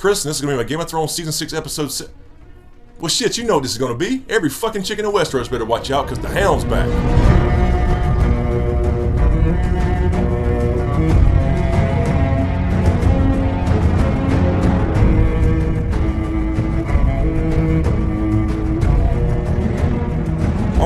Chris, and this is going to be my Game of Thrones Season 6 Episode 6. Well, shit, you know what this is going to be. Every fucking chicken in Westeros better watch out, because the Hound's back.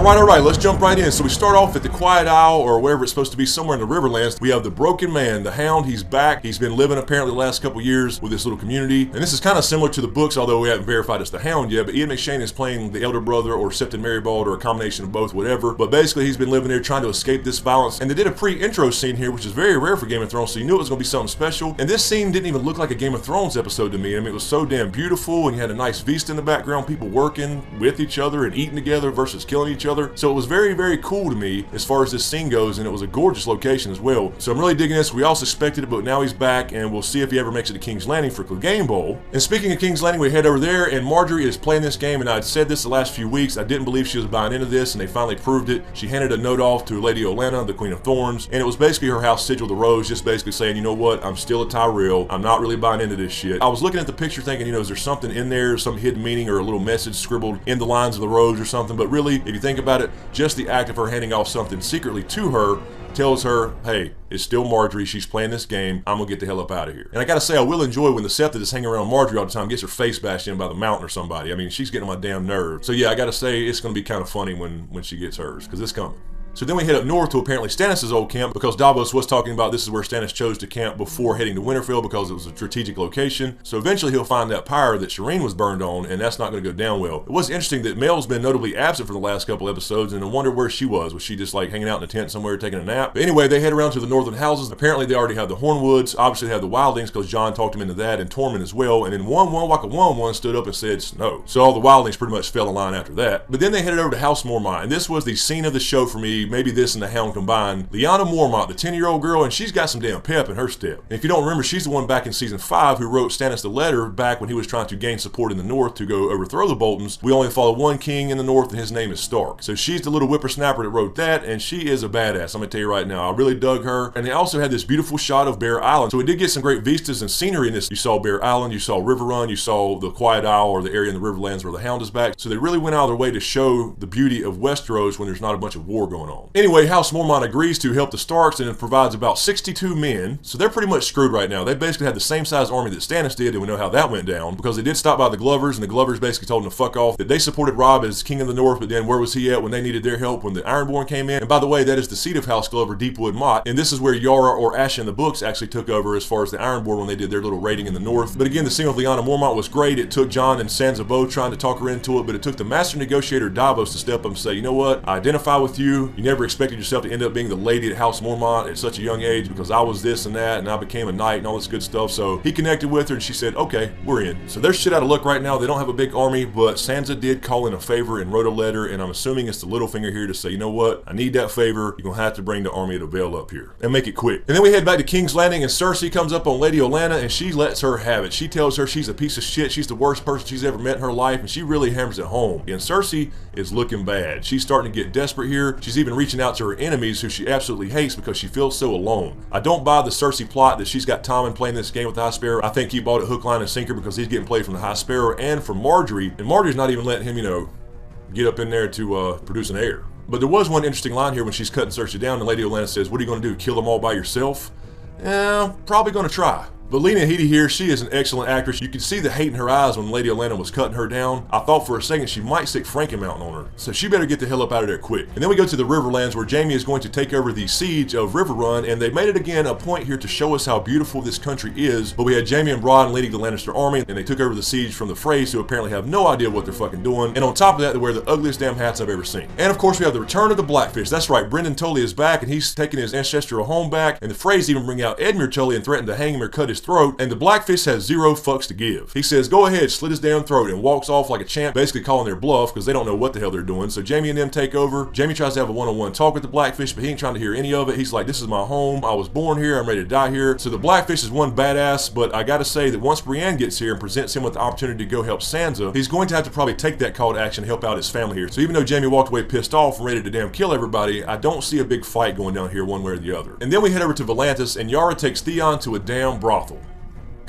Alright, let's jump right in. So we start off at the Quiet Isle, or wherever it's supposed to be, somewhere in the Riverlands. We have the Broken Man, the Hound. He's back. He's been living apparently the last couple years with this little community. And this is kind of similar to the books, although we haven't verified it's the Hound yet. But Ian McShane is playing the elder brother, or Septon Merrybald, or a combination of both, whatever. But basically, he's been living there trying to escape this violence. And they did a pre-intro scene here, which is very rare for Game of Thrones, so you knew it was going to be something special. And this scene didn't even look like a Game of Thrones episode to me. I mean, it was so damn beautiful, and you had a nice vista in the background, people working with each other and eating together versus killing each other. So it was very, very cool to me as far as this scene goes, and it was a gorgeous location as well. So I'm really digging this. We all suspected it, but now he's back, and we'll see if he ever makes it to King's Landing for Clegane Bowl. And speaking of King's Landing, we head over there, and Marjorie is playing this game, and I'd said this the last few weeks. I didn't believe she was buying into this, and they finally proved it. She handed a note off to Lady Olenna, the Queen of Thorns, and it was basically her house sigil, the rose, just basically saying, you know what, I'm still a Tyrell. I'm not really buying into this shit. I was looking at the picture thinking, you know, is there something in there, some hidden meaning or a little message scribbled in the lines of the rose or something? But really, if you think about it, just the act of her handing off something secretly to her tells her, hey, it's still Marjorie, she's playing this game, I'm gonna get the hell up out of here. And I gotta say, I will enjoy when the Seth that is hanging around Marjorie all the time gets her face bashed in by the mountain or somebody. I mean, she's getting on my damn nerves. So yeah, I gotta say, it's gonna be kind of funny when she gets hers, because it's coming. So then we head up north to apparently Stannis' old camp, because Davos was talking about this is where Stannis chose to camp before heading to Winterfell because it was a strategic location. So eventually he'll find that pyre that Shireen was burned on, and that's not going to go down well. It was interesting that Mel's been notably absent for the last couple episodes, and I wonder where she was. Was she just like hanging out in a tent somewhere taking a nap? But anyway, they head around to the northern houses. Apparently they already have the Hornwoods. Obviously they have the Wildlings because Jon talked him into that, and Tormund as well. And then one stood up and said no. So all the Wildlings pretty much fell in line after that. But then they headed over to House Mormont, and this was the scene of the show for me. Maybe this and the Hound combined. Lyanna Mormont, the 10-year-old girl, and she's got some damn pep in her step. And if you don't remember, she's the one back in season 5 who wrote Stannis the letter back when he was trying to gain support in the north to go overthrow the Boltons. We only follow one king in the north, and his name is Stark. So she's the little whippersnapper that wrote that, and she is a badass. I'm gonna tell you right now, I really dug her. And they also had this beautiful shot of Bear Island. So we did get some great vistas and scenery in this. You saw Bear Island, you saw River Run, you saw the Quiet Isle, or the area in the Riverlands where the Hound is back. So they really went out of their way to show the beauty of Westeros when there's not a bunch of war going on. Anyway, House Mormont agrees to help the Starks, and it provides about 62 men. So they're pretty much screwed right now. They basically had the same size army that Stannis did, and we know how that went down, because they did stop by the Glovers, and the Glovers basically told them to fuck off. That they supported Robb as king of the north, but then where was he at when they needed their help when the Ironborn came in? And by the way, that is the seat of House Glover, Deepwood Mott, and this is where Yara or Asha in the books actually took over as far as the Ironborn when they did their little raiding in the north. But again, the scene with Lyanna Mormont was great. It took Jon and Sansa both trying to talk her into it, but it took the master negotiator Davos to step up and say, you know what, I identify with you. You never expected yourself to end up being the lady at House Mormont at such a young age because I was this and that, and I became a knight and all this good stuff. So he connected with her, and she said, okay, we're in. So they're shit out of luck right now. They don't have a big army, but Sansa did call in a favor and wrote a letter, and I'm assuming it's the Littlefinger here to say, you know what, I need that favor. You're gonna have to bring the army of the Vale up here and make it quick. And then we head back to King's Landing, and Cersei comes up on Lady Olenna, and she lets her have it. She tells her she's a piece of shit. She's the worst person she's ever met in her life, and she really hammers it home. And Cersei is looking bad. She's starting to get desperate here. She's even reaching out to her enemies who she absolutely hates because she feels so alone. I don't buy the Cersei plot that she's got Tommen playing this game with the High Sparrow. I think he bought it hook, line, and sinker because he's getting played from the High Sparrow and from Marjorie, and Marjorie's not even letting him, you know, get up in there to produce an heir. But there was one interesting line here when she's cutting Cersei down, and Lady Olenna says, what are you going to do, kill them all by yourself? Probably going to try. But Lena Headey here, she is an excellent actress. You could see the hate in her eyes when Lady Olenna was cutting her down. I thought for a second she might stick Frankenmountain on her. So she better get the hell up out of there quick. And then we go to the Riverlands where Jaime is going to take over the siege of River Run, and they made it again a point here to show us how beautiful this country is. But we had Jaime and Bronn leading the Lannister army, and they took over the siege from the Freys, who apparently have no idea what they're fucking doing. And on top of that, they wear the ugliest damn hats I've ever seen. And of course we have the return of the Blackfish. That's right, Brynden Tully is back, and he's taking his ancestral home back, and the Freys even bring out Edmure Tully and threaten to hang him or cut his throat, and the Blackfish has zero fucks to give. He says, go ahead, slit his damn throat, and walks off like a champ, basically calling their bluff because they don't know what the hell they're doing. So Jaime and them take over. Jaime tries to have a one-on-one talk with the Blackfish, but he ain't trying to hear any of it. He's like, this is my home. I was born here. I'm ready to die here. So the Blackfish is one badass, but I gotta say that once Brienne gets here and presents him with the opportunity to go help Sansa, he's going to have to probably take that call to action and help out his family here. So even though Jaime walked away pissed off and ready to damn kill everybody, I don't see a big fight going down here one way or the other. And then we head over to Volantis, and Yara takes Theon to a damn brothel.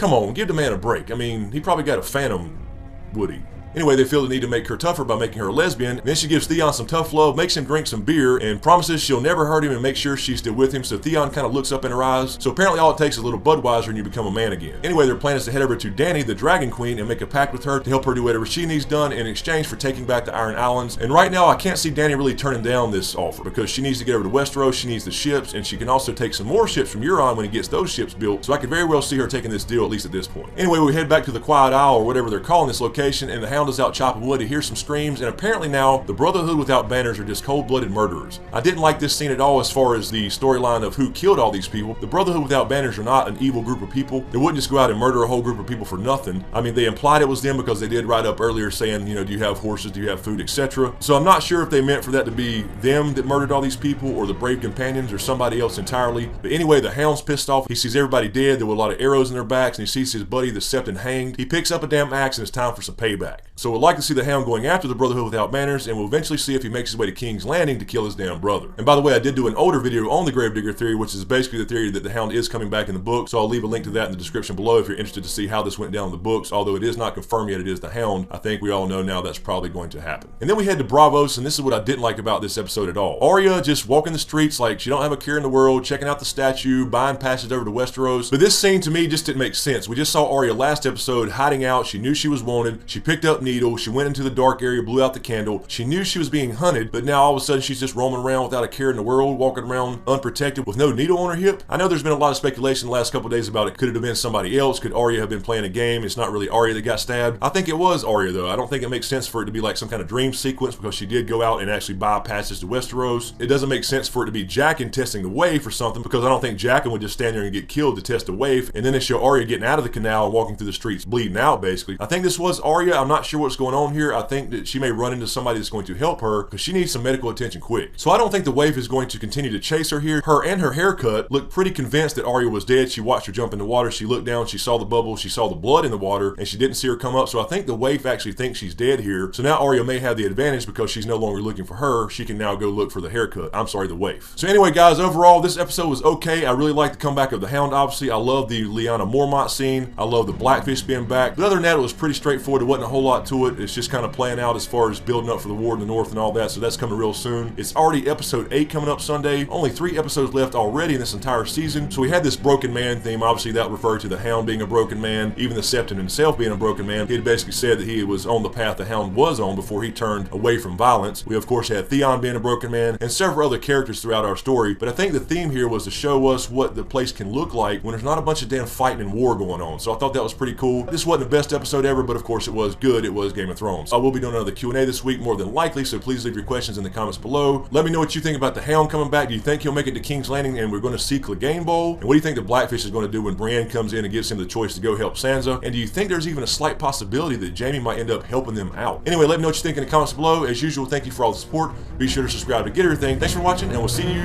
Come on, give the man a break. I mean, he probably got a phantom, would he? Anyway, they feel the need to make her tougher by making her a lesbian. Then she gives Theon some tough love, makes him drink some beer, and promises she'll never hurt him and make sure she's still with him, so Theon kind of looks up in her eyes. So apparently all it takes is a little Budweiser and you become a man again. Anyway, their plan is to head over to Dany, the Dragon Queen, and make a pact with her to help her do whatever she needs done in exchange for taking back the Iron Islands. And right now, I can't see Dany really turning down this offer because she needs to get over to Westeros, she needs the ships, and she can also take some more ships from Euron when he gets those ships built. So I could very well see her taking this deal, at least at this point. Anyway, we head back to the Quiet Isle, or whatever they're calling this location, and the Hound is out chopping wood to hear some screams, and apparently now the Brotherhood without banners are just cold-blooded murderers. I didn't like this scene at all as far as the storyline of who killed all these people. The Brotherhood without banners are not an evil group of people. They wouldn't just go out and murder a whole group of people for nothing. I mean, they implied it was them because they did write up earlier saying, you know, do you have horses, do you have food, etc. So I'm not sure if they meant for that to be them that murdered all these people or the brave companions or somebody else entirely. But anyway, the Hound's pissed off. He sees everybody dead. There were a lot of arrows in their backs, and he sees his buddy, the Septon, hanged. He picks up a damn axe, and it's time for some payback. So we'd like to see the Hound going after the Brotherhood without banners, and we'll eventually see if he makes his way to King's Landing to kill his damn brother. And by the way, I did do an older video on the Gravedigger theory, which is basically the theory that the Hound is coming back in the book, so I'll leave a link to that in the description below if you're interested to see how this went down in the books. Although it is not confirmed yet it is the Hound, I think we all know now that's probably going to happen. And then we head to Braavos, and this is what I didn't like about this episode at all. Arya just walking the streets like she don't have a care in the world, checking out the statue, buying passage over to Westeros. But this scene to me just didn't make sense. We just saw Arya last episode hiding out. She knew she was wanted. She picked up Needle. She went into the dark area, blew out the candle. She knew she was being hunted, but now all of a sudden she's just roaming around without a care in the world, walking around unprotected with no needle on her hip. I know there's been a lot of speculation the last couple of days about it. Could it have been somebody else? Could Arya have been playing a game? It's not really Arya that got stabbed. I think it was Arya though. I don't think it makes sense for it to be like some kind of dream sequence because she did go out and actually buy passage to Westeros. It doesn't make sense for it to be Jaqen testing the waif or something because I don't think Jaqen would just stand there and get killed to test a waif, and then they show Arya getting out of the canal and walking through the streets bleeding out basically. I think this was Arya. I'm not sure what's going on here. I think that she may run into somebody that's going to help her because she needs some medical attention quick. So I don't think the waif is going to continue to chase her here. Her and her haircut looked pretty convinced that Arya was dead. She watched her jump in the water. She looked down. She saw the bubble. She saw the blood in the water, and she didn't see her come up. So I think the waif actually thinks she's dead here. So now Arya may have the advantage because she's no longer looking for her. She can now go look for the haircut. I'm sorry, the waif. So anyway, guys, overall, this episode was okay. I really like the comeback of the Hound, obviously. I love the Lyanna Mormont scene. I love the Blackfish being back. But other than that, it was pretty straightforward. There wasn't a whole lot to it. It's just kind of playing out as far as building up for the war in the north and all that. So that's coming real soon. It's already episode 8 coming up Sunday. Only 3 episodes left already in this entire season. So we had this broken man theme. Obviously, that referred to the Hound being a broken man, even the Septon himself being a broken man. He had basically said that he was on the path the Hound was on before he turned away from violence. We, of course, had Theon being a broken man and several other characters throughout our story. But I think the theme here was to show us what the place can look like when there's not a bunch of damn fighting and war going on. So I thought that was pretty cool. This wasn't the best episode ever, but of course it was good. It was Game of Thrones. I will be doing another Q&A this week, more than likely, so please leave your questions in the comments below. Let me know what you think about the Hound coming back. Do you think he'll make it to King's Landing and we're going to see Clegane Bowl? And what do you think the Blackfish is going to do when Brienne comes in and gives him the choice to go help Sansa? And do you think there's even a slight possibility that Jaime might end up helping them out? Anyway, let me know what you think in the comments below. As usual, thank you for all the support. Be sure to subscribe to get everything. Thanks for watching, and we'll see you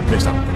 next time.